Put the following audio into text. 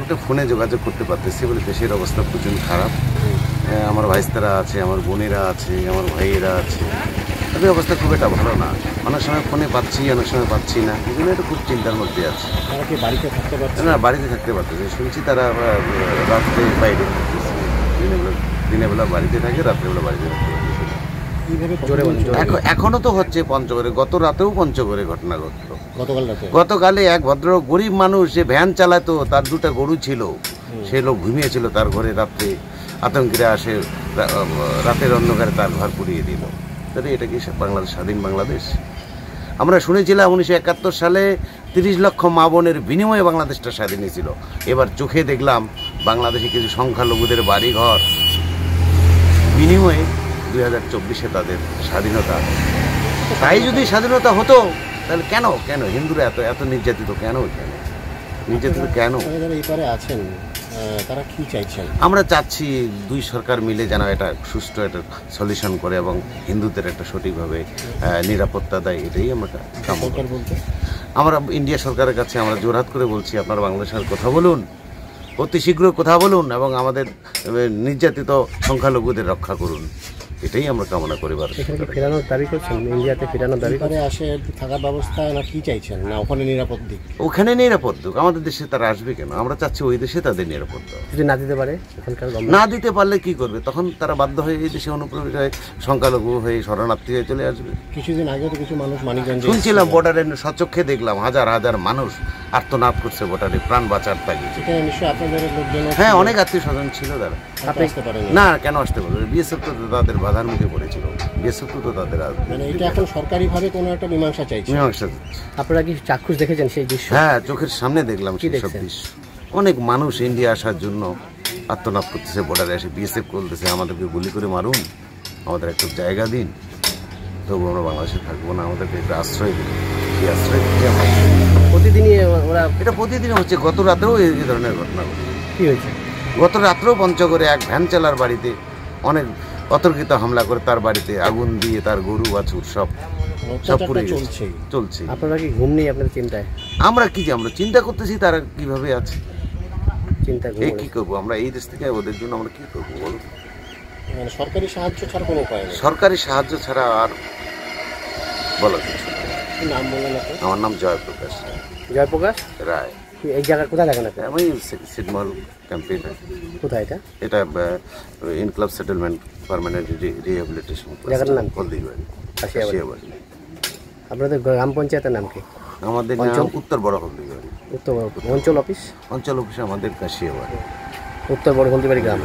একটা ফোনে যোগাযোগ করতে পারতেছি বলে দেশের অবস্থা প্রচুর খারাপ। আমার ভাইস্তারা আছে, আমার বোনেরা আছে, আমার ভাইয়েরা আছে, তাদের অবস্থা খুব একটা ভালো না। অনেক সময় ফোনে পাচ্ছি, অনেক সময় পাচ্ছি না, এগুলো একটা খুব চিন্তার মধ্যে আছে। তারা কি বাড়িতে থাকতে পারছে না, বাড়িতে থাকতে পারতেছে। শুনছি তারা রাত্রে বাইরে থাকতেছে, দিনের বেলা বাড়িতে থাকে, রাত্রেবেলা বাড়িতে থাকতে পারতেছে। এখনো তো হচ্ছে পঞ্চগড়ে, গত রাতেও পঞ্চগড়ে ঘটনা ঘটলো। গতকালে এক ভদ্র গরিব মানুষ, যে ভ্যান চালাতো, তার দুটা গরু ছিল, সে লোক ঘুমিয়েছিল তার ঘরে, রাত্রে আতঙ্কিরা আসে রাতের অন্ধকারে তার ঘর পুড়িয়ে দিল। তাহলে এটা কি বাংলাদেশ, স্বাধীন বাংলাদেশ? আমরা শুনেছিলাম 1971 সালে 30 লক্ষ মা বোনের বিনিময়ে বাংলাদেশটা স্বাধীন ছিল। এবার চোখে দেখলাম বাংলাদেশে কিছু সংখ্যালঘুদের বাড়িঘর বিনিময়ে 2024-এ তাদের স্বাধীনতা। তাই যদি স্বাধীনতা হতো তাহলে কেন কেন হিন্দুরা এত এত নির্যাতিত কেন? নির্যাতিত কেন? আছেন তারা কি চাইছেন? আমরা চাচ্ছি দুই সরকার মিলে যেন এটা সুষ্ঠু একটা সলিউশন করে এবং হিন্দুদের একটা সঠিকভাবে নিরাপত্তা দেয়, এটাই আমরা কামনা করি। আমরা ইন্ডিয়া সরকারের কাছে আমরা জোরহাত করে বলছি, আপনারা বাংলাদেশের কথা বলুন, অতি শীঘ্র কথা বলুন এবং আমাদের নির্যাতিত সংখ্যালঘুদের রক্ষা করুন, এটাই আমরা কামনা করি। ফেরানোর দাবি করছেন, ইন্ডিয়াতে ফেরানোর দাবি করে আসে থাকার ব্যবস্থা না কি চাইছেন? না ওখানে নিরাপদ দিক? ওখানে নিরাপদ দিক, আমাদের দেশে তারা আসবে কেন? আমরা চাচ্ছি ওই দেশে তাদের নিরাপদ দেওয়া। যদি না দিতে পারে, না দিতে পারলে কি করবে? তখন তারা বাধ্য হয়ে এই দেশে অনুপ্রবেশ হয়ে সংখ্যালঘু হয়ে শরণার্থী হয়ে চলে আসবে। কিছুদিন আগে তো কিছু মানুষ মানিকগঞ্জে শুনছিলাম, বর্ডারে সচক্ষে দেখলাম হাজার হাজার মানুষ আর্তনাদ করছে বর্ডারে প্রাণ বাঁচার তাগিদে। হ্যাঁ, অনেক আত্মীয় স্বজন ছিল তারা। না, কেন আসতে পারবে? বিএসএফ তো তাদের বাধার মুখে পড়েছিল, বিএসএফ তো তাদের এটা এখন সরকারিভাবে কোনো একটা মীমাংসা চাইছে। আপনারা কি চাক্ষুষ দেখেছেন সেই দৃশ্য? হ্যাঁ, চোখের সামনে দেখলাম সেই সব দৃশ্য। অনেক মানুষ ইন্ডিয়া আসার জন্য আত্মনাদ করতেছে, বর্ডারে এসে বিএসএফ করতেছে, আমাদেরকে গুলি করে মারুন, আমাদের একটা জায়গা দিন, তবু আমরা বাংলাদেশে থাকবো না, আমাদেরকে একটা আশ্রয় দিন। সেই আশ্রয় দিতে আমরা প্রতিদিনই ওরা এটা প্রতিদিন হচ্ছে। গত রাতেও এই ধরনের ঘটনা ঘটে। কি হয়েছে? গত রাত্রেও পঞ্চগড়ে এক ভ্যান চালার বাড়িতে অনেক অতর্কিত হামলা করে তার বাড়িতে আগুন দিয়ে তার গরু বাছুর সব পুড়ে চলছে। আপনারা কি ঘুম নেই আপনাদের চিন্তায়? আমরা কি, আমরা চিন্তা করতেছি তারা কিভাবে আছে, চিন্তা কি করবো আমরা এই দেশ থেকে? ওদের জন্য আমরা কি করবো বলুন? সরকারি সাহায্য ছাড়া কোনো উপায় নেই। সরকারি সাহায্য ছাড়া আর বলার কিছু। নাম বলেন? আমার নাম জয়প্রকাশ। জয়প্রকাশ রায়। এই জায়গা কোথায় থাকেন আপনি? আমি সিডমল ক্যাম্পে। কোথায় এটা? এটা ইনক্লাব সেটেলমেন্ট পার্মানেন্ট রিহ্যাবিলিটেশন। জায়গার নাম হলদিবাড়ি। আপনাদের গ্রাম পঞ্চায়েতের নাম কি? আমাদের নাম উত্তর বড় হলদিবাড়ি। উত্তর অঞ্চল অফিস? অঞ্চল অফিস আমাদের কাশিয়াবাড়ি। উত্তর বড় হলদিবাড়ি গ্রাম।